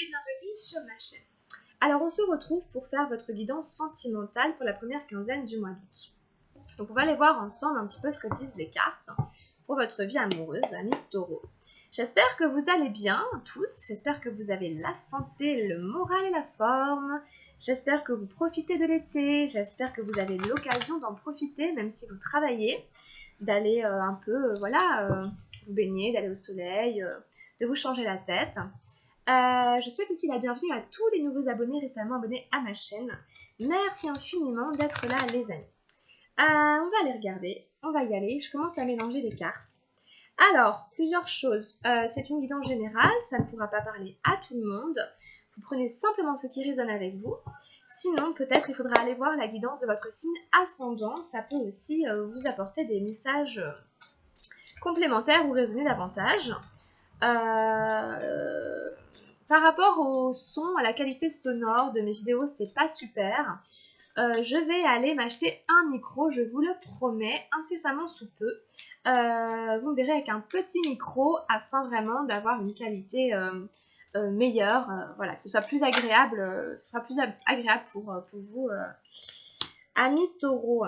et bienvenue sur ma chaîne. Alors on se retrouve pour faire votre guidance sentimentale pour la première quinzaine du mois d'août. Donc on va aller voir ensemble un petit peu ce que disent les cartes pour votre vie amoureuse, amis taureaux. J'espère que vous allez bien tous, j'espère que vous avez la santé, le moral et la forme. J'espère que vous profitez de l'été, j'espère que vous avez l'occasion d'en profiter même si vous travaillez, d'aller un peu, vous baigner, d'aller au soleil, de vous changer la tête. Je souhaite aussi la bienvenue à tous les nouveaux abonnés récemment abonnés à ma chaîne. Merci infiniment d'être là les amis. On va aller regarder, on va y aller, je commence à mélanger les cartes. Alors, plusieurs choses. C'est une guidance générale, ça ne pourra pas parler à tout le monde. Vous prenez simplement ce qui résonne avec vous. Sinon, peut-être il faudra aller voir la guidance de votre signe ascendant. Ça peut aussi vous apporter des messages complémentaires ou résonner davantage. Par rapport au son, à la qualité sonore de mes vidéos, c'est pas super. Je vais aller m'acheter un micro, je vous le promets, incessamment sous peu. Vous me verrez avec un petit micro afin vraiment d'avoir une qualité meilleure, voilà, que ce soit plus agréable, ce sera plus agréable pour vous, amis taureaux.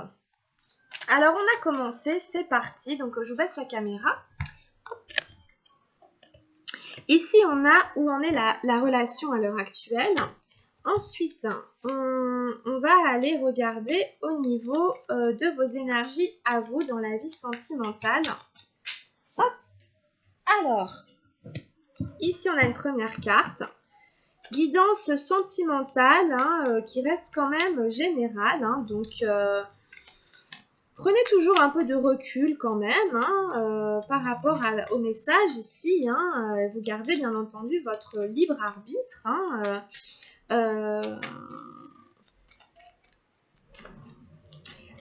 Alors on a commencé, c'est parti, donc je vous baisse la caméra. Ici, on a où en est la relation à l'heure actuelle. Ensuite, on va aller regarder au niveau de vos énergies à vous dans la vie sentimentale. Hop. Alors, ici, on a une première carte. Guidance sentimentale qui reste quand même générale. Donc, prenez toujours un peu de recul quand même par rapport au message ici. Vous gardez bien entendu votre libre arbitre.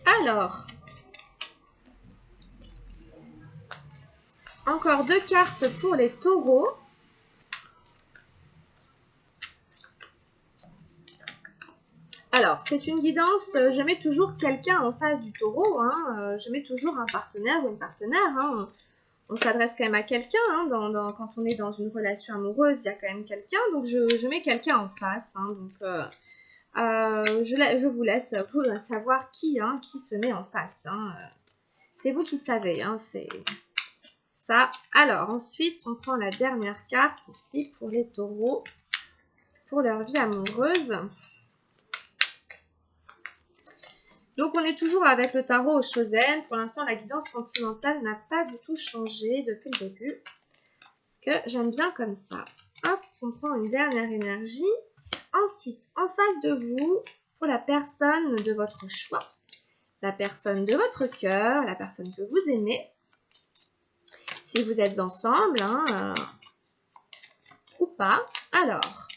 Alors, encore deux cartes pour les taureaux. Alors, c'est une guidance, je mets toujours quelqu'un en face du taureau, je mets toujours un partenaire ou une partenaire. On s'adresse quand même à quelqu'un, quand on est dans une relation amoureuse, il y a quand même quelqu'un, donc je mets quelqu'un en face. Je vous laisse vous savoir qui se met en face. C'est vous qui savez, c'est ça. Alors, ensuite, on prend la dernière carte ici pour les taureaux, pour leur vie amoureuse. Donc, on est toujours avec le tarot au Chosen. Pour l'instant, la guidance sentimentale n'a pas du tout changé depuis le début. Parce que j'aime bien comme ça. Hop, on prend une dernière énergie. Ensuite, en face de vous, pour la personne de votre choix, la personne de votre cœur, la personne que vous aimez, si vous êtes ensemble, ou pas. Alors,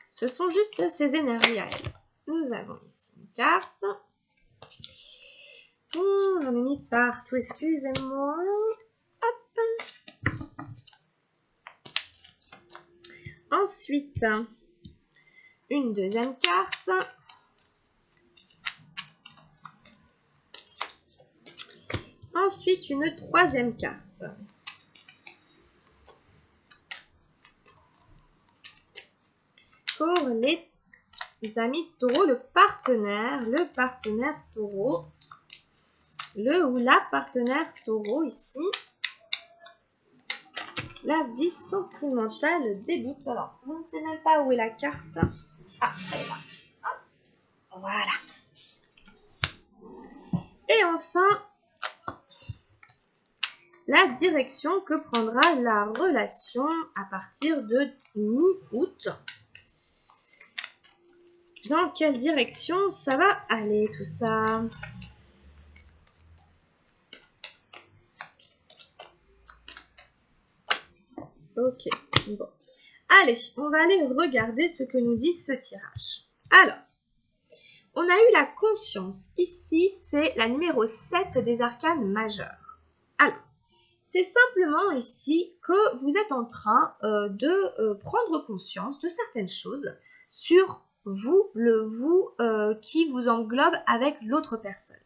ce sont juste ces énergies à elle. Nous avons ici une carte. J'en ai mis partout, excusez-moi. Hop. Ensuite, une deuxième carte. Ensuite, une troisième carte. Pour les amis taureaux, le partenaire taureau. Le ou la partenaire taureau ici. La vie sentimentale débute. Alors, je ne sais même pas où est la carte. Ah, elle est là. Hop. Voilà. Et enfin, la direction que prendra la relation à partir de mi-août. Dans quelle direction ça va aller tout ça ? Ok, bon. Allez, on va aller regarder ce que nous dit ce tirage. Alors, on a eu la conscience. Ici, c'est la numéro 7 des arcanes majeurs. Alors, c'est simplement ici que vous êtes en train de prendre conscience de certaines choses sur vous, le vous qui vous englobe avec l'autre personne.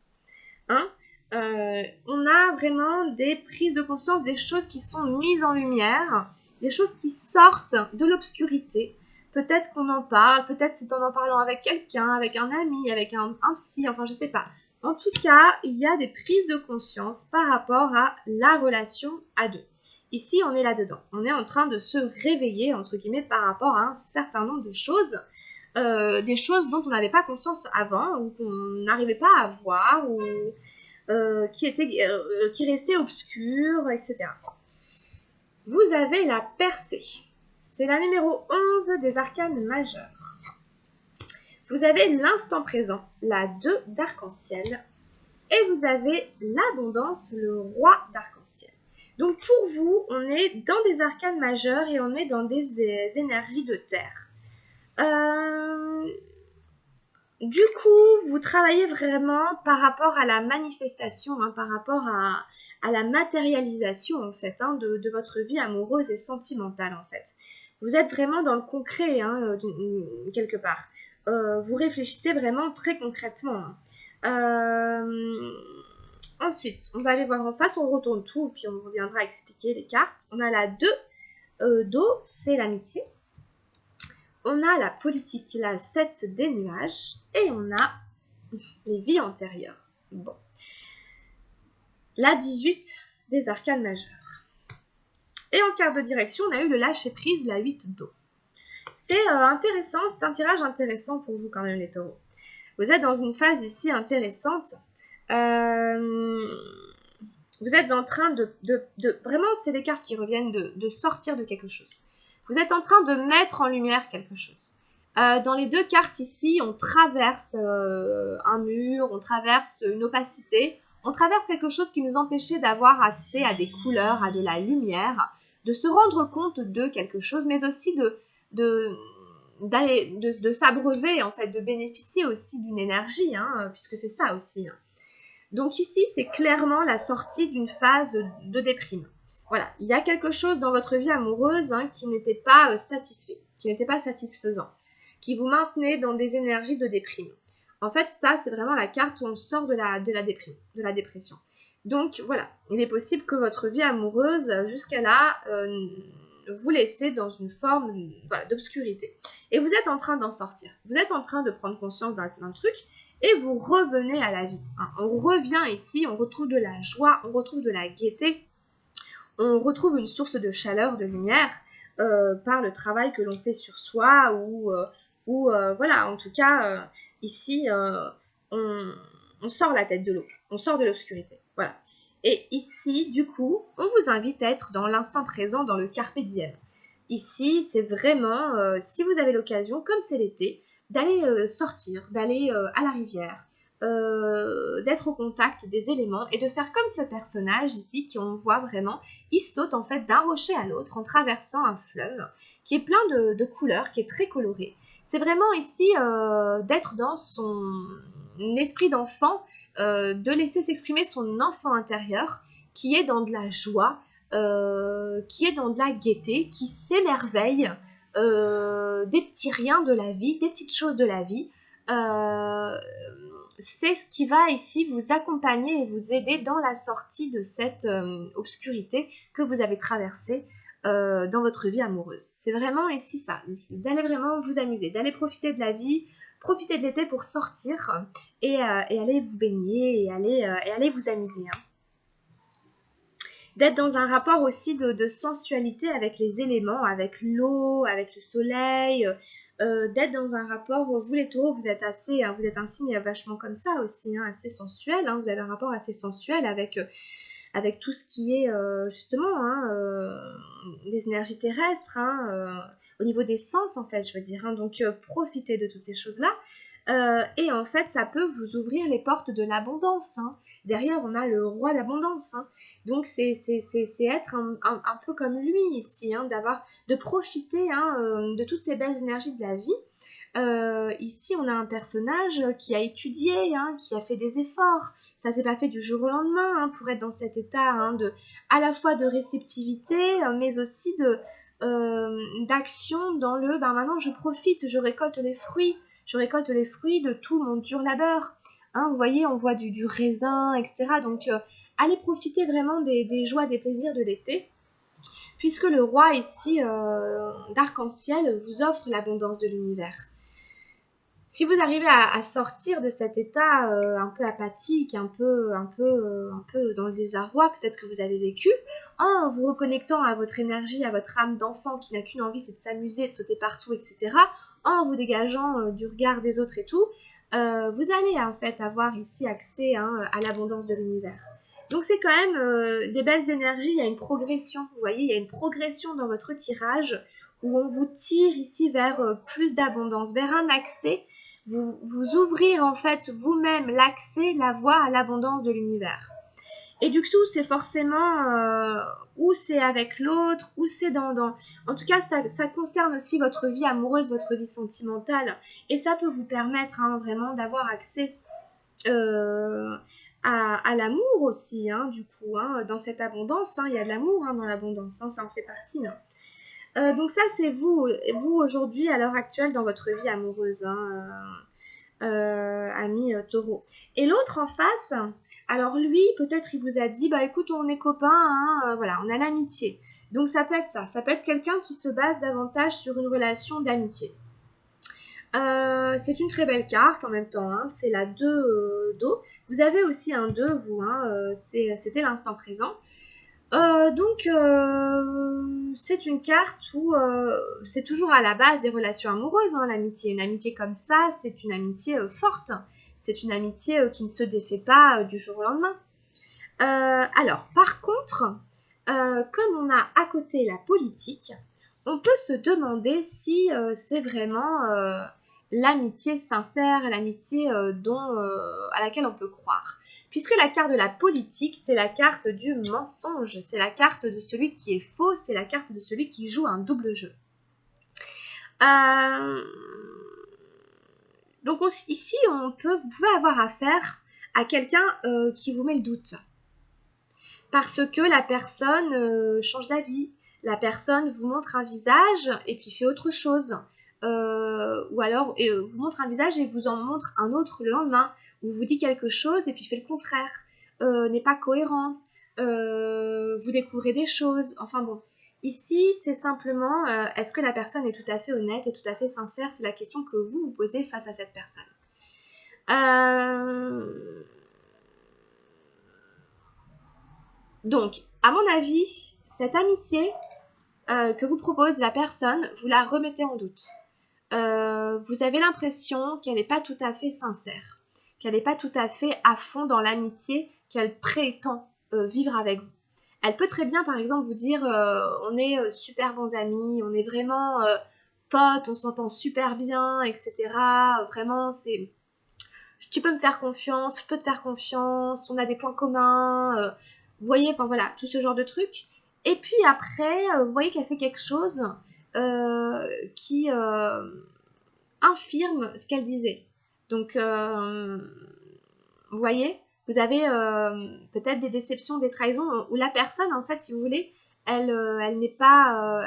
On a vraiment des prises de conscience, des choses qui sont mises en lumière, des choses qui sortent de l'obscurité. Peut-être qu'on en parle, peut-être c'est en parlant avec quelqu'un, avec un ami, avec un psy, enfin je sais pas. En tout cas, il y a des prises de conscience par rapport à la relation à deux. Ici, on est là-dedans. On est en train de se réveiller, entre guillemets, par rapport à un certain nombre de choses. Des choses dont on n'avait pas conscience avant, ou qu'on n'arrivait pas à voir, ou qui restaient obscures, etc. Vous avez la percée. C'est la numéro 11 des arcanes majeurs. Vous avez l'instant présent, la 2 d'arc-en-ciel. Et vous avez l'abondance, le roi d'arc-en-ciel. Donc pour vous, on est dans des arcanes majeurs et on est dans des énergies de terre. Du coup, vous travaillez vraiment par rapport à la manifestation, hein, par rapport à la matérialisation en fait, hein, de votre vie amoureuse et sentimentale en fait. Vous êtes vraiment dans le concret, hein, quelque part. Vous réfléchissez vraiment très concrètement. Hein. Ensuite, on va aller voir en face, on retourne tout, puis on reviendra expliquer les cartes. On a la 2 d'eau, c'est l'amitié. On a la politique, la 7 des nuages, et on a les vies antérieures. Bon. La 18 des arcanes majeurs. Et en carte de direction, on a eu le lâcher-prise, la 8 d'eau. C'est intéressant, c'est un tirage intéressant pour vous quand même les taureaux. Vous êtes dans une phase ici intéressante. Vous êtes en train de vraiment, c'est des cartes qui reviennent de sortir de quelque chose. Vous êtes en train de mettre en lumière quelque chose. Dans les deux cartes ici, on traverse un mur, on traverse une opacité, on traverse quelque chose qui nous empêchait d'avoir accès à des couleurs, à de la lumière, de se rendre compte de quelque chose, mais aussi de s'abreuver, en fait, de bénéficier aussi d'une énergie, hein, puisque c'est ça aussi. Hein. Donc ici, c'est clairement la sortie d'une phase de déprime. Voilà, il y a quelque chose dans votre vie amoureuse hein, qui n'était pas satisfait, qui n'était pas satisfaisant, qui vous maintenait dans des énergies de déprime. En fait, ça, c'est vraiment la carte où on sort de la déprime, de la dépression. Donc voilà, il est possible que votre vie amoureuse, jusqu'à là, vous laissez dans une forme voilà, d'obscurité. Et vous êtes en train d'en sortir. Vous êtes en train de prendre conscience d'un truc et vous revenez à la vie. Hein. On revient ici, on retrouve de la joie, on retrouve de la gaieté, on retrouve une source de chaleur, de lumière par le travail que l'on fait sur soi ou voilà, en tout cas, ici, on sort la tête de l'eau, on sort de l'obscurité. Voilà. Et ici, du coup, on vous invite à être dans l'instant présent, dans le carpe diem. Ici, c'est vraiment, si vous avez l'occasion, comme c'est l'été, d'aller sortir, d'aller à la rivière, d'être au contact des éléments et de faire comme ce personnage ici, qui on voit vraiment, il saute en fait d'un rocher à l'autre en traversant un fleuve qui est plein de couleurs, qui est très coloré. C'est vraiment ici d'être dans son esprit d'enfant, de laisser s'exprimer son enfant intérieur qui est dans de la joie, qui est dans de la gaieté, qui s'émerveille des petits riens de la vie, des petites choses de la vie. C'est ce qui va ici vous accompagner et vous aider dans la sortie de cette obscurité que vous avez traversée dans votre vie amoureuse. C'est vraiment ici ça, d'aller vraiment vous amuser, d'aller profiter de la vie, profiter de l'été pour sortir et aller vous baigner et aller vous amuser. Hein. D'être dans un rapport aussi de sensualité avec les éléments, avec l'eau, avec le soleil, d'être dans un rapport, vous les taureaux, vous êtes assez, vous êtes un signe vachement comme ça aussi, hein, assez sensuel, hein, vous avez un rapport assez sensuel avec tout ce qui est justement les énergies terrestres, hein, au niveau des sens en fait, je veux dire. Hein, donc profitez de toutes ces choses-là. Et en fait, ça peut vous ouvrir les portes de l'abondance. Hein. Derrière, on a le roi d'abondance. Hein. Donc, c'est être un peu comme lui ici, hein, de profiter hein, de toutes ces belles énergies de la vie. Ici, on a un personnage qui a étudié, hein, qui a fait des efforts. Ça s'est pas fait du jour au lendemain hein, pour être dans cet état hein, à la fois de réceptivité, mais aussi d'action dans le maintenant je profite, je récolte les fruits. Je récolte les fruits de tout mon dur labeur. Hein, vous voyez, on voit du raisin, etc. Donc, allez profiter vraiment des joies, des plaisirs de l'été. puisque le roi ici d'arc-en-ciel vous offre l'abondance de l'univers. Si vous arrivez à sortir de cet état un peu apathique, un peu dans le désarroi peut-être que vous avez vécu, en vous reconnectant à votre énergie, à votre âme d'enfant qui n'a qu'une envie, c'est de s'amuser, de sauter partout, etc., en vous dégageant du regard des autres et tout, vous allez en fait avoir ici accès à l'abondance de l'univers. Donc c'est quand même des belles énergies, il y a une progression, vous voyez, il y a une progression dans votre tirage où on vous tire ici vers plus d'abondance, vers un accès, vous ouvrir en fait vous-même l'accès, la voie à l'abondance de l'univers. Et du coup, c'est forcément ou c'est avec l'autre, ou c'est dans... En tout cas, ça concerne aussi votre vie amoureuse, votre vie sentimentale. Et ça peut vous permettre vraiment d'avoir accès à l'amour aussi, du coup. Dans cette abondance, il y a de l'amour dans l'abondance, ça en fait partie. Donc ça, c'est vous aujourd'hui, à l'heure actuelle, dans votre vie amoureuse, ami taureau. Et l'autre en face, alors lui, peut-être il vous a dit, bah écoute, on est copains, voilà, on a l'amitié. Donc ça peut être ça peut être quelqu'un qui se base davantage sur une relation d'amitié. C'est une très belle carte en même temps, c'est la 2 d'eau. Vous avez aussi un 2, vous, c'était l'instant présent. Donc, c'est une carte où c'est toujours à la base des relations amoureuses, l'amitié. Une amitié comme ça, c'est une amitié forte. C'est une amitié qui ne se défait pas du jour au lendemain. Alors, par contre, comme on a à côté la politique, on peut se demander si c'est vraiment l'amitié sincère, l'amitié à laquelle on peut croire. Puisque la carte de la politique, c'est la carte du mensonge, c'est la carte de celui qui est faux, c'est la carte de celui qui joue un double jeu. Donc ici, vous pouvez avoir affaire à quelqu'un qui vous met le doute. Parce que la personne change d'avis, la personne vous montre un visage et puis fait autre chose. Ou alors vous montre un visage et vous en montre un autre le lendemain, ou vous dit quelque chose et puis fait le contraire, n'est pas cohérent, vous découvrez des choses, enfin bon. Ici, c'est simplement, est-ce que la personne est tout à fait honnête et tout à fait sincère? C'est la question que vous vous posez face à cette personne. Donc, à mon avis, cette amitié que vous propose la personne, vous la remettez en doute. Vous avez l'impression qu'elle n'est pas tout à fait sincère, qu'elle n'est pas tout à fait à fond dans l'amitié qu'elle prétend vivre avec vous. Elle peut très bien, par exemple, vous dire on est super bons amis, on est vraiment potes, on s'entend super bien, etc. Vraiment, tu peux me faire confiance, je peux te faire confiance, on a des points communs, vous voyez, enfin voilà, tout ce genre de trucs. Et puis après, vous voyez qu'elle fait quelque chose qui infirme ce qu'elle disait. Donc, vous voyez, vous avez peut-être des déceptions, des trahisons, où la personne, en fait, si vous voulez, elle n'est pas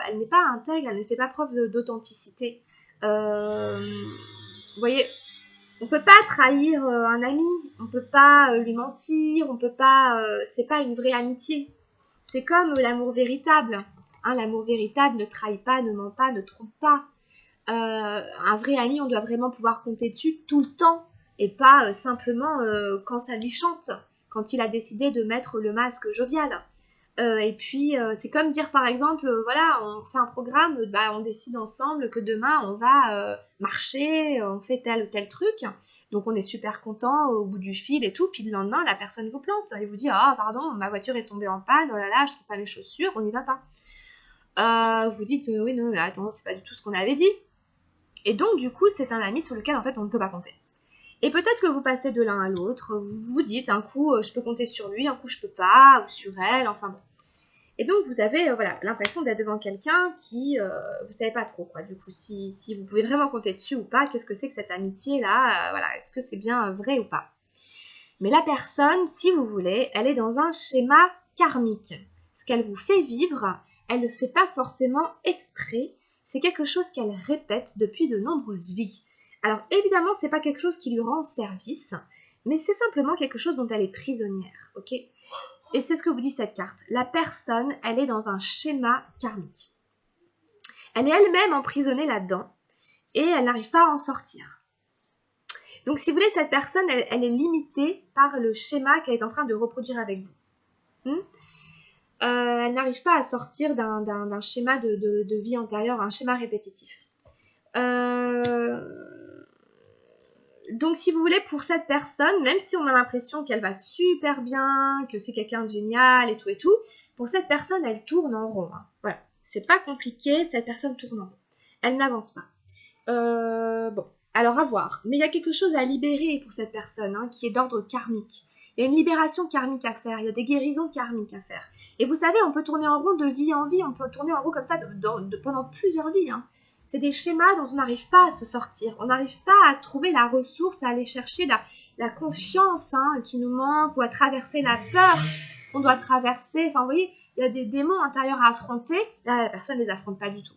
intègre, elle ne fait pas preuve d'authenticité. Vous voyez, on peut pas trahir un ami, on peut pas lui mentir, on peut pas, c'est pas une vraie amitié. C'est comme l'amour véritable. L'amour véritable ne trahit pas, ne ment pas, ne trompe pas. Un vrai ami, on doit vraiment pouvoir compter dessus tout le temps et pas simplement quand ça lui chante, quand il a décidé de mettre le masque jovial. Et puis, c'est comme dire par exemple, voilà, on fait un programme, on décide ensemble que demain on va marcher, on fait tel ou tel truc. Donc on est super content au bout du fil et tout, puis le lendemain la personne vous plante et vous dit ah pardon, ma voiture est tombée en panne, oh là là, je trouve pas mes chaussures, on n'y va pas. Vous dites oui non mais attends, c'est pas du tout ce qu'on avait dit. Et donc du coup c'est un ami sur lequel en fait on ne peut pas compter. Et peut-être que vous passez de l'un à l'autre, vous vous dites un coup je peux compter sur lui, un coup je peux pas, ou sur elle, enfin bon. Et donc vous avez l'impression d'être devant quelqu'un qui, vous savez pas trop quoi, du coup, si vous pouvez vraiment compter dessus ou pas, qu'est-ce que c'est que cette amitié-là, est-ce que c'est bien vrai ou pas. Mais la personne, si vous voulez, elle est dans un schéma karmique. Ce qu'elle vous fait vivre, elle ne le fait pas forcément exprès, c'est quelque chose qu'elle répète depuis de nombreuses vies. Alors évidemment, c'est pas quelque chose qui lui rend service, mais c'est simplement quelque chose dont elle est prisonnière, ok ? et c'est ce que vous dit cette carte, la personne, elle est dans un schéma karmique. Elle est elle-même emprisonnée là-dedans et elle n'arrive pas à en sortir. Donc si vous voulez, cette personne, elle est limitée par le schéma qu'elle est en train de reproduire avec vous. Elle n'arrive pas à sortir d'un schéma de vie antérieure, un schéma répétitif. Donc si vous voulez, pour cette personne, même si on a l'impression qu'elle va super bien, que c'est quelqu'un de génial et tout, pour cette personne, elle tourne en rond. Hein. Voilà, c'est pas compliqué, cette personne tourne en rond. Elle n'avance pas. Bon, alors à voir. Mais il y a quelque chose à libérer pour cette personne, hein, qui est d'ordre karmique. Il y a une libération karmique à faire, il y a des guérisons karmiques à faire. Et vous savez, on peut tourner en rond de vie en vie, on peut tourner en rond comme ça pendant plusieurs vies. Hein. C'est des schémas dont on n'arrive pas à se sortir. On n'arrive pas à trouver la ressource, à aller chercher la confiance, hein, qui nous manque, ou à traverser la peur qu'on doit traverser. Enfin, vous voyez, il y a des démons intérieurs à affronter. Là, la personne ne les affronte pas du tout.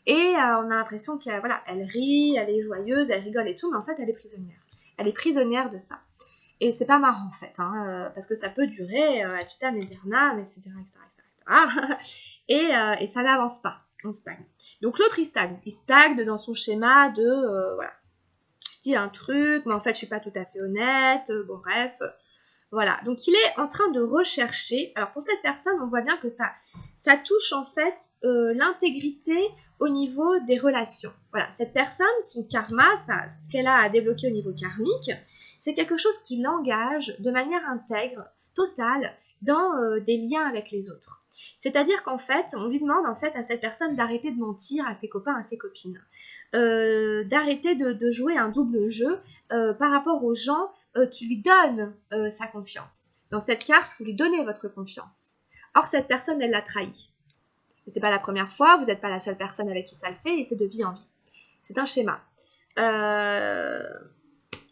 Et on a l'impression qu'elle voilà, elle rit, elle est joyeuse, elle rigole et tout, mais en fait, elle est prisonnière. Elle est prisonnière de ça. Et c'est pas marrant, en fait, hein, parce que ça peut durer ad vitam aeternam, etc., et ça n'avance pas. On stagne. Donc l'autre, il stagne. Il stagne dans son schéma de, voilà, je dis un truc, mais en fait, je suis pas tout à fait honnête, bon, bref. Voilà, donc il est en train de rechercher. Alors pour cette personne, on voit bien que ça touche en fait l'intégrité au niveau des relations. Voilà, cette personne, son karma, ce qu'elle a à débloquer au niveau karmique, c'est quelque chose qui l'engage de manière intègre, totale, dans des liens avec les autres. C'est-à-dire qu'en fait, on lui demande en fait à cette personne d'arrêter de mentir à ses copains, à ses copines, d'arrêter de jouer un double jeu par rapport aux gens qui lui donne sa confiance. Dans cette carte, vous lui donnez votre confiance. Or, cette personne, elle l'a trahi. Et c'est pas la première fois, vous n'êtes pas la seule personne avec qui ça le fait, et c'est de vie en vie. C'est un schéma.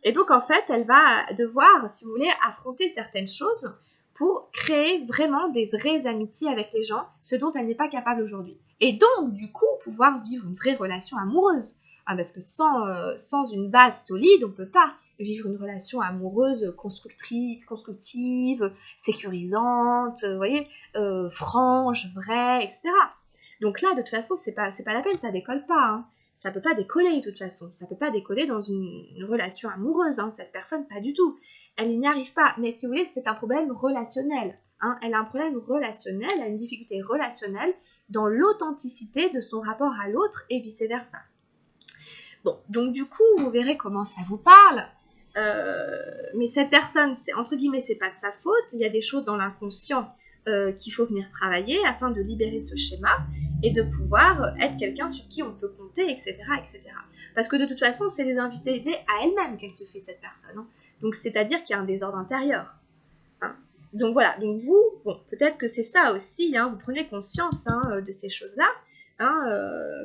Et donc, en fait, elle va devoir, si vous voulez, affronter certaines choses pour créer vraiment des vraies amitiés avec les gens, ce dont elle n'est pas capable aujourd'hui. Et donc, du coup, pouvoir vivre une vraie relation amoureuse. Ah, parce que sans une base solide, on ne peut pas vivre une relation amoureuse constructive, sécurisante, vous voyez, franche, vraie, etc. Donc là, de toute façon, c'est pas la peine, ça décolle pas. Hein. Ça peut pas décoller, de toute façon. Ça peut pas décoller dans une relation amoureuse, hein. Cette personne, pas du tout. Elle n'y arrive pas. Mais si vous voulez, c'est un problème relationnel. Hein. Elle a un problème relationnel, elle a une difficulté relationnelle dans l'authenticité de son rapport à l'autre et vice-versa. Bon, donc du coup, vous verrez comment ça vous parle. Mais cette personne, entre guillemets, c'est pas de sa faute. Il y a des choses dans l'inconscient qu'il faut venir travailler afin de libérer ce schéma et de pouvoir être quelqu'un sur qui on peut compter, etc., etc. Parce que de toute façon, c'est des invalidités à elle-même qu'elle se fait, cette personne. Hein. Donc, c'est-à-dire qu'il y a un désordre intérieur. Hein. Donc voilà, donc vous, bon, peut-être que c'est ça aussi, hein, vous prenez conscience hein, de ces choses-là, hein,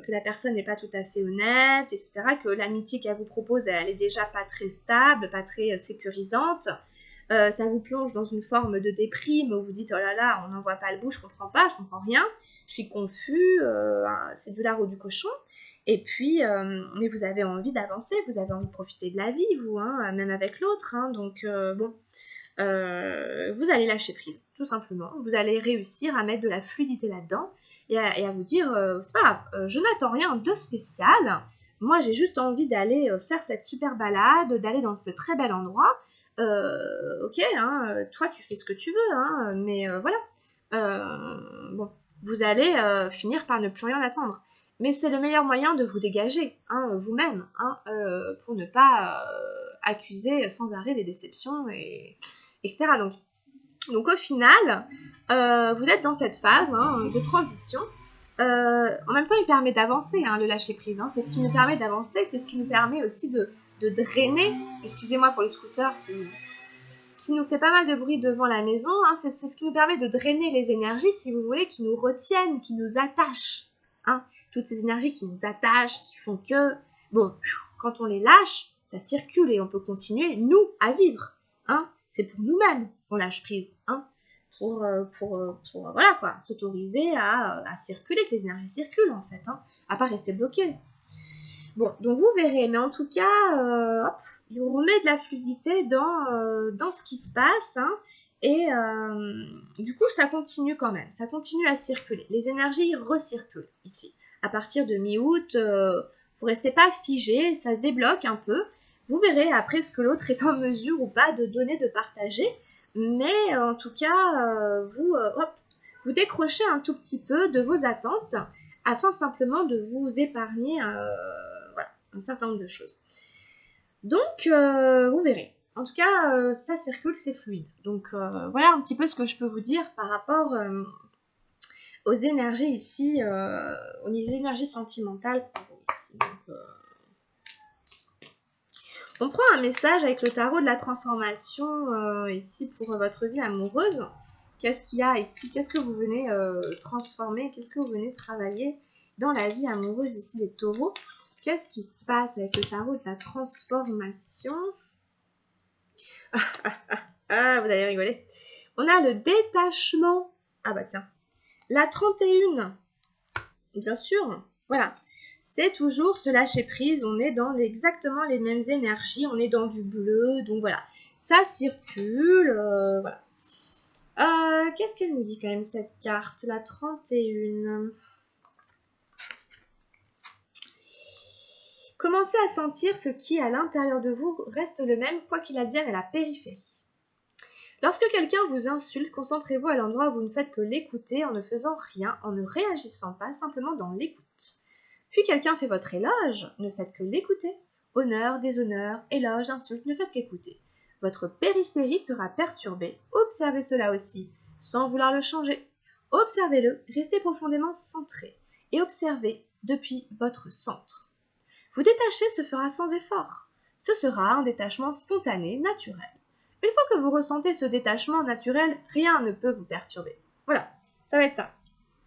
que la personne n'est pas tout à fait honnête, etc., que l'amitié qu'elle vous propose, elle est déjà pas très stable, pas très sécurisante, ça vous plonge dans une forme de déprime où vous dites « Oh là là, on n'en voit pas le bout, je comprends pas, je comprends rien, je suis confus, c'est du lard ou du cochon. » Et puis, mais vous avez envie d'avancer, vous avez envie de profiter de la vie, vous, hein, même avec l'autre. Hein, donc, bon, vous allez lâcher prise, tout simplement. Vous allez réussir à mettre de la fluidité là-dedans et à vous dire c'est pas grave, je n'attends rien de spécial. Moi, j'ai juste envie d'aller faire cette super balade, d'aller dans ce très bel endroit. Ok, hein, toi tu fais ce que tu veux, hein, mais voilà. Bon, vous allez finir par ne plus rien attendre. Mais c'est le meilleur moyen de vous dégager, hein, vous-même, hein, pour ne pas accuser sans arrêt des déceptions, etc. Donc au final, vous êtes dans cette phase hein, de transition. En même temps, il permet d'avancer, hein, le lâcher-prise. Hein, c'est ce qui nous permet d'avancer, c'est ce qui nous permet aussi de drainer, excusez-moi pour le scooter qui nous fait pas mal de bruit devant la maison, hein, c'est ce qui nous permet de drainer les énergies, si vous voulez, qui nous retiennent, qui nous attachent. Hein, toutes ces énergies qui nous attachent, qui font que, bon, quand on les lâche, ça circule et on peut continuer, nous, à vivre. Hein, c'est pour nous-mêmes qu'on lâche prise, hein, pour voilà quoi, s'autoriser à circuler, que les énergies circulent en fait, hein, à pas rester bloquées. Bon, donc vous verrez, mais en tout cas, hop, on remet de la fluidité dans ce qui se passe, hein, Et du coup, ça continue quand même. Ça continue à circuler. Les énergies recirculent ici. À partir de mi-août, vous ne restez pas figé, ça se débloque un peu. Vous verrez après ce que l'autre est en mesure ou pas de donner, de partager. Mais en tout cas, vous décrochez un tout petit peu de vos attentes afin simplement de vous épargner voilà, un certain nombre de choses. Donc, vous verrez. En tout cas, ça circule, c'est fluide. Donc, voilà un petit peu ce que je peux vous dire par rapport aux énergies ici, aux énergies sentimentales pour vous ici. Donc, on prend un message avec le tarot de la transformation ici pour votre vie amoureuse. Qu'est-ce qu'il y a ici? Qu'est-ce que vous venez transformer? Qu'est-ce que vous venez travailler dans la vie amoureuse ici des taureaux? Qu'est-ce qui se passe avec le tarot de la transformation? Ah, vous allez rigoler. On a le détachement. Ah bah tiens. La 31. Bien sûr. Voilà. C'est toujours ce lâcher prise. On est dans exactement les mêmes énergies. On est dans du bleu. Donc voilà. Ça circule. Voilà. Qu'est-ce qu'elle nous dit quand même cette carte? La 31. Commencez à sentir ce qui, à l'intérieur de vous, reste le même, quoi qu'il advienne à la périphérie. Lorsque quelqu'un vous insulte, concentrez-vous à l'endroit où vous ne faites que l'écouter en ne faisant rien, en ne réagissant pas, simplement dans l'écoute. Puis quelqu'un fait votre éloge, ne faites que l'écouter. Honneur, déshonneur, éloge, insulte, ne faites qu'écouter. Votre périphérie sera perturbée, observez cela aussi, sans vouloir le changer. Observez-le, restez profondément centré et observez depuis votre centre. Vous détacher se fera sans effort. Ce sera un détachement spontané, naturel. Une fois que vous ressentez ce détachement naturel, rien ne peut vous perturber. Voilà, ça va être ça.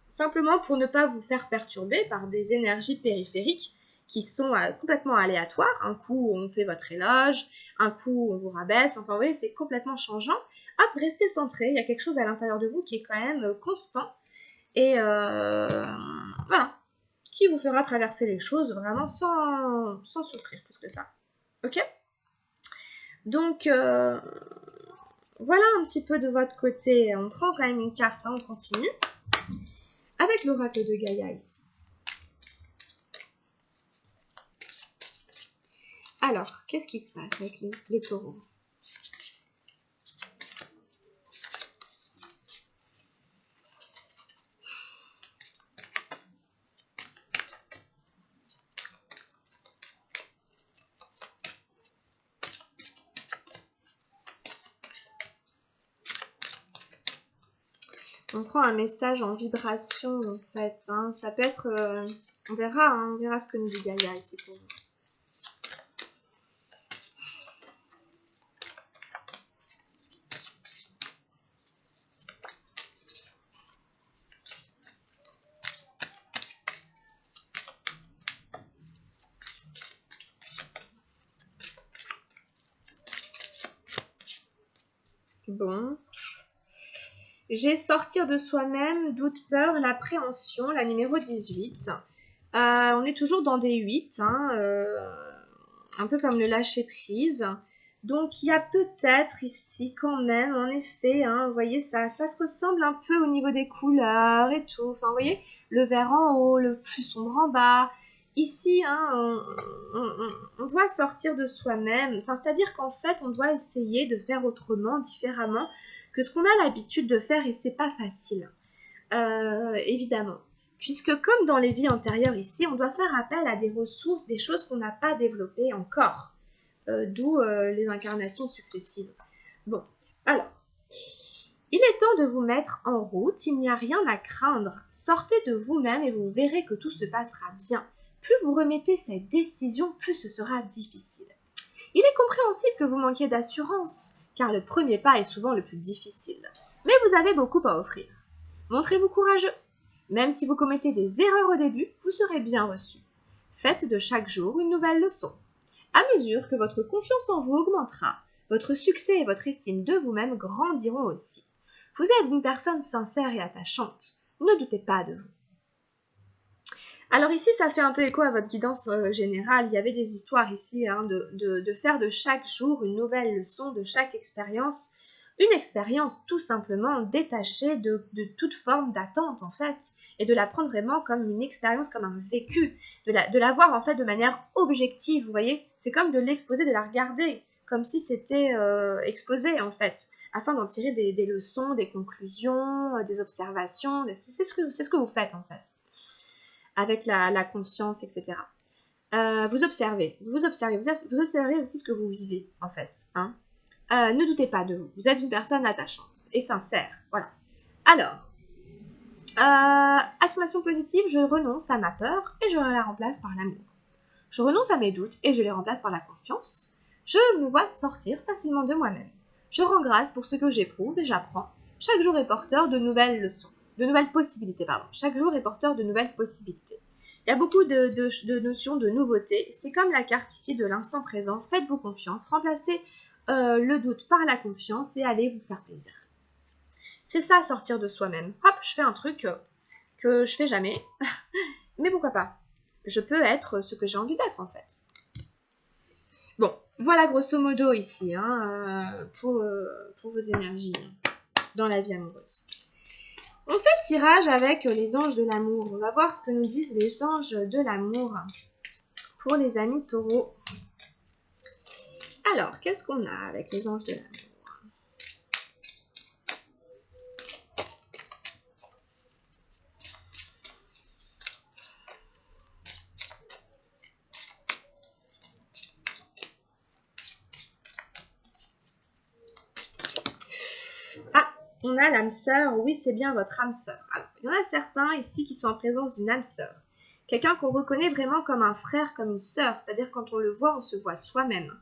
Simplement pour ne pas vous faire perturber par des énergies périphériques qui sont complètement aléatoires. Un coup, on fait votre éloge, un coup, on vous rabaisse. Enfin, vous voyez, c'est complètement changeant. Hop, restez centré. Il y a quelque chose à l'intérieur de vous qui est quand même constant. Et voilà. Qui vous fera traverser les choses vraiment sans souffrir plus que ça. Ok? Donc, voilà un petit peu de votre côté. On prend quand même une carte, hein, on continue. Avec l'oracle de Gaïa ici. Alors, qu'est-ce qui se passe avec les taureaux? On prend un message en vibration en fait. Hein. Ça peut être... on verra ce que nous dit Gaïa ici pour vous. Bon. J'ai sortir de soi-même, doute, peur, l'appréhension, la numéro 18. On est toujours dans des 8, hein, un peu comme le lâcher-prise. Donc il y a peut-être ici quand même, en effet, hein, vous voyez, ça se ressemble un peu au niveau des couleurs et tout. Enfin, vous voyez, le vert en haut, le plus sombre en bas. Ici, hein, on doit sortir de soi-même. Enfin, c'est-à-dire qu'en fait, on doit essayer de faire autrement, différemment que ce qu'on a l'habitude de faire et c'est pas facile, évidemment. Puisque comme dans les vies antérieures ici, on doit faire appel à des ressources, des choses qu'on n'a pas développées encore, d'où les incarnations successives. Bon, alors, il est temps de vous mettre en route, il n'y a rien à craindre. Sortez de vous-même et vous verrez que tout se passera bien. Plus vous remettez cette décision, plus ce sera difficile. Il est compréhensible que vous manquiez d'assurance, car le premier pas est souvent le plus difficile. Mais vous avez beaucoup à offrir. Montrez-vous courageux. Même si vous commettez des erreurs au début, vous serez bien reçu. Faites de chaque jour une nouvelle leçon. À mesure que votre confiance en vous augmentera, votre succès et votre estime de vous-même grandiront aussi. Vous êtes une personne sincère et attachante. Ne doutez pas de vous. Alors ici, ça fait un peu écho à votre guidance générale. Il y avait des histoires ici hein, de faire de chaque jour une nouvelle leçon, de chaque expérience, une expérience tout simplement détachée de toute forme d'attente en fait, et de la prendre vraiment comme une expérience, comme un vécu, de la voir en fait de manière objective, vous voyez, c'est comme de l'exposer, de la regarder, comme si c'était exposé en fait, afin d'en tirer des leçons, des conclusions, des observations, c'est ce que vous faites en fait, avec la conscience, etc. Vous observez aussi ce que vous vivez en fait, hein. Ne doutez pas de vous. Vous êtes une personne attachante et sincère. Voilà. Alors, affirmation positive, je renonce à ma peur et je la remplace par l'amour. Je renonce à mes doutes et je les remplace par la confiance. Je me vois sortir facilement de moi-même. Je rends grâce pour ce que j'éprouve et j'apprends. Chaque jour est porteur de nouvelles leçons, de nouvelles possibilités, pardon. Chaque jour est porteur de nouvelles possibilités. Il y a beaucoup de notions de nouveauté. C'est comme la carte ici de l'instant présent. Faites-vous confiance, remplacez le doute par la confiance et allez vous faire plaisir. C'est ça, sortir de soi-même. Hop, je fais un truc que je fais jamais, mais pourquoi pas? Je peux être ce que j'ai envie d'être en fait. Bon, voilà grosso modo ici pour vos énergies dans la vie amoureuse. On fait le tirage avec les anges de l'amour. On va voir ce que nous disent les anges de l'amour pour les amis taureaux. Alors, qu'est-ce qu'on a avec les anges de l'amour? Ah, on a l'âme sœur. Oui, c'est bien votre âme sœur. Alors, il y en a certains ici qui sont en présence d'une âme sœur. Quelqu'un qu'on reconnaît vraiment comme un frère, comme une sœur. C'est-à-dire quand on le voit, on se voit soi-même.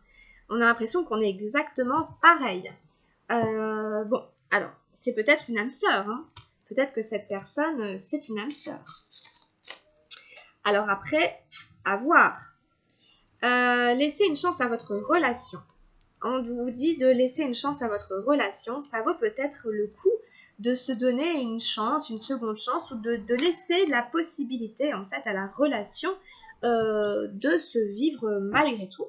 On a l'impression qu'on est exactement pareil. Bon, alors, c'est peut-être une âme sœur. Hein. Peut-être que cette personne, c'est une âme sœur. Alors après, à voir. Laissez une chance à votre relation. On vous dit de laisser une chance à votre relation. Ça vaut peut-être le coup de se donner une chance, une seconde chance, ou de laisser la possibilité en fait à la relation de se vivre malgré tout,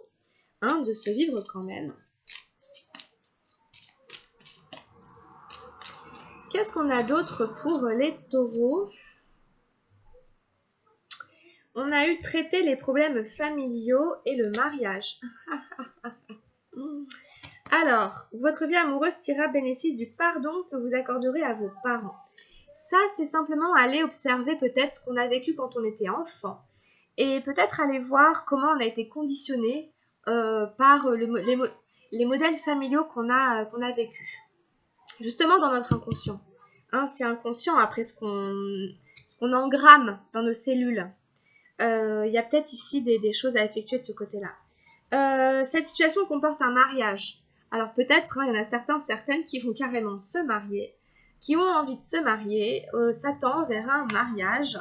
hein, de se vivre quand même. Qu'est-ce qu'on a d'autre pour les taureaux? On a eu traité les problèmes familiaux et le mariage. Alors, votre vie amoureuse tirera bénéfice du pardon que vous accorderez à vos parents. Ça, c'est simplement aller observer peut-être ce qu'on a vécu quand on était enfant et peut-être aller voir comment on a été conditionné par les modèles familiaux qu'on a vécu. Justement dans notre inconscient. Hein, c'est inconscient après ce qu'on engramme dans nos cellules. Il y a peut-être ici des choses à effectuer de ce côté-là. Cette situation comporte un mariage. Alors peut-être, il y en a certaines qui vont carrément se marier, qui ont envie de se marier, s'attendent vers un mariage.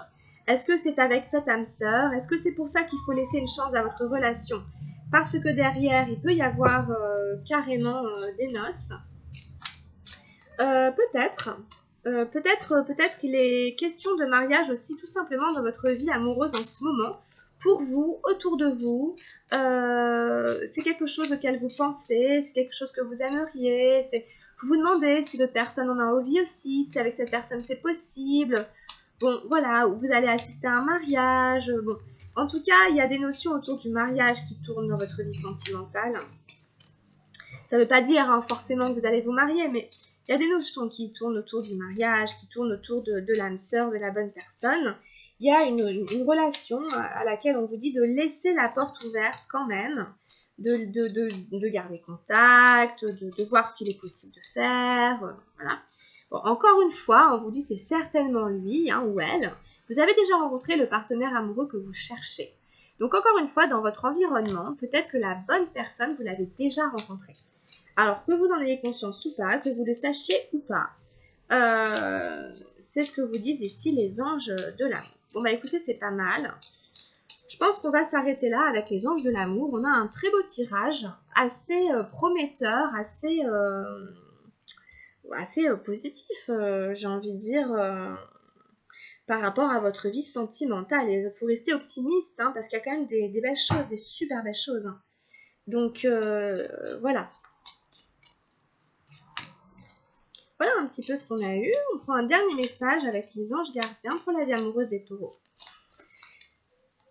Est-ce que c'est avec cette âme sœur? Est-ce que c'est pour ça qu'il faut laisser une chance à votre relation? Parce que derrière, il peut y avoir carrément des noces. Peut-être il est question de mariage aussi tout simplement dans votre vie amoureuse en ce moment. Pour vous, autour de vous, c'est quelque chose auquel vous pensez, c'est quelque chose que vous aimeriez, vous vous demandez si l'autre personne en a envie aussi, si avec cette personne c'est possible, bon voilà, ou vous allez assister à un mariage, bon. En tout cas, il y a des notions autour du mariage qui tournent dans votre vie sentimentale. Ça ne veut pas dire forcément que vous allez vous marier, mais il y a des notions qui tournent autour du mariage, qui tournent autour de l'âme sœur, de la bonne personne. Il y a une relation à laquelle on vous dit de laisser la porte ouverte quand même, de garder contact, de voir ce qu'il est possible de faire. Voilà. Bon, encore une fois, on vous dit c'est certainement lui ou elle. Vous avez déjà rencontré le partenaire amoureux que vous cherchez. Donc encore une fois, dans votre environnement, peut-être que la bonne personne, vous l'avez déjà rencontrée. Alors, que vous en ayez conscience ou pas, que vous le sachiez ou pas, c'est ce que vous disent ici les anges de l'amour. Bon, bah écoutez, c'est pas mal. Je pense qu'on va s'arrêter là avec les anges de l'amour. On a un très beau tirage, assez prometteur, assez positif, j'ai envie de dire, par rapport à votre vie sentimentale. Et il faut rester optimiste, parce qu'il y a quand même des belles choses, des super belles choses. Donc, voilà. Voilà un petit peu ce qu'on a eu. On prend un dernier message avec les anges gardiens pour la vie amoureuse des taureaux.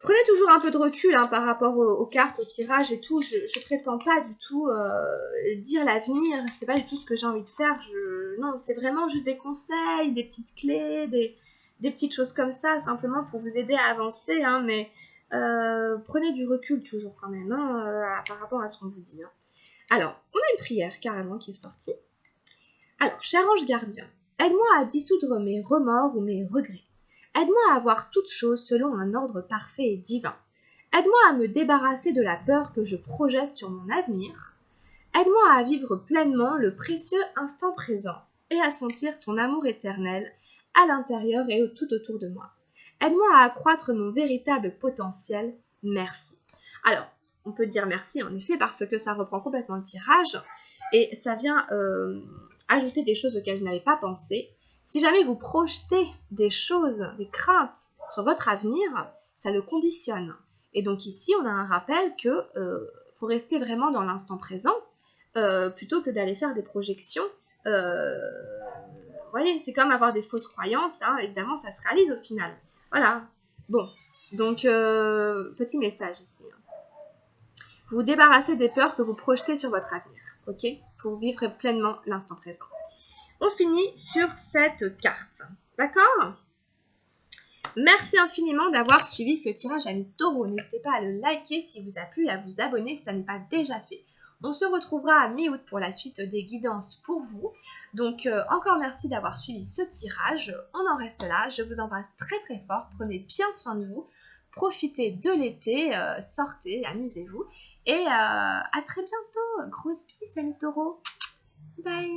Prenez toujours un peu de recul hein, par rapport aux cartes, au tirage et tout. Je prétends pas du tout dire l'avenir. C'est pas du tout ce que j'ai envie de faire. Non, c'est vraiment juste des conseils, des petites clés, des petites choses comme ça, simplement pour vous aider à avancer. Hein, mais prenez du recul toujours quand même hein, par rapport à ce qu'on vous dit. Hein. Alors, on a une prière carrément qui est sortie. Alors, cher ange gardien, aide-moi à dissoudre mes remords ou mes regrets. Aide-moi à voir toutes choses selon un ordre parfait et divin. Aide-moi à me débarrasser de la peur que je projette sur mon avenir. Aide-moi à vivre pleinement le précieux instant présent et à sentir ton amour éternel à l'intérieur et tout autour de moi. Aide-moi à accroître mon véritable potentiel. Merci. Alors, on peut dire merci en effet parce que ça reprend complètement le tirage et ça vient ajouter des choses auxquelles je n'avais pas pensé. Si jamais vous projetez des choses, des craintes sur votre avenir, ça le conditionne. Et donc ici, on a un rappel que faut rester vraiment dans l'instant présent plutôt que d'aller faire des projections. Vous voyez, c'est comme avoir des fausses croyances. Hein, évidemment, ça se réalise au final. Voilà. Bon, donc petit message ici. Vous vous débarrassez des peurs que vous projetez sur votre avenir, ok? Pour vivre pleinement l'instant présent. On finit sur cette carte, d'accord? Merci infiniment d'avoir suivi ce tirage amis taureaux. N'hésitez pas à le liker si vous a plu et à vous abonner si ça n'est pas déjà fait. On se retrouvera à mi-août pour la suite des guidances pour vous. Donc encore merci d'avoir suivi ce tirage. On en reste là. Je vous embrasse très très fort. Prenez bien soin de vous. Profitez de l'été. Sortez, amusez-vous. Et à très bientôt. Grosse bise amis taureaux. Bye.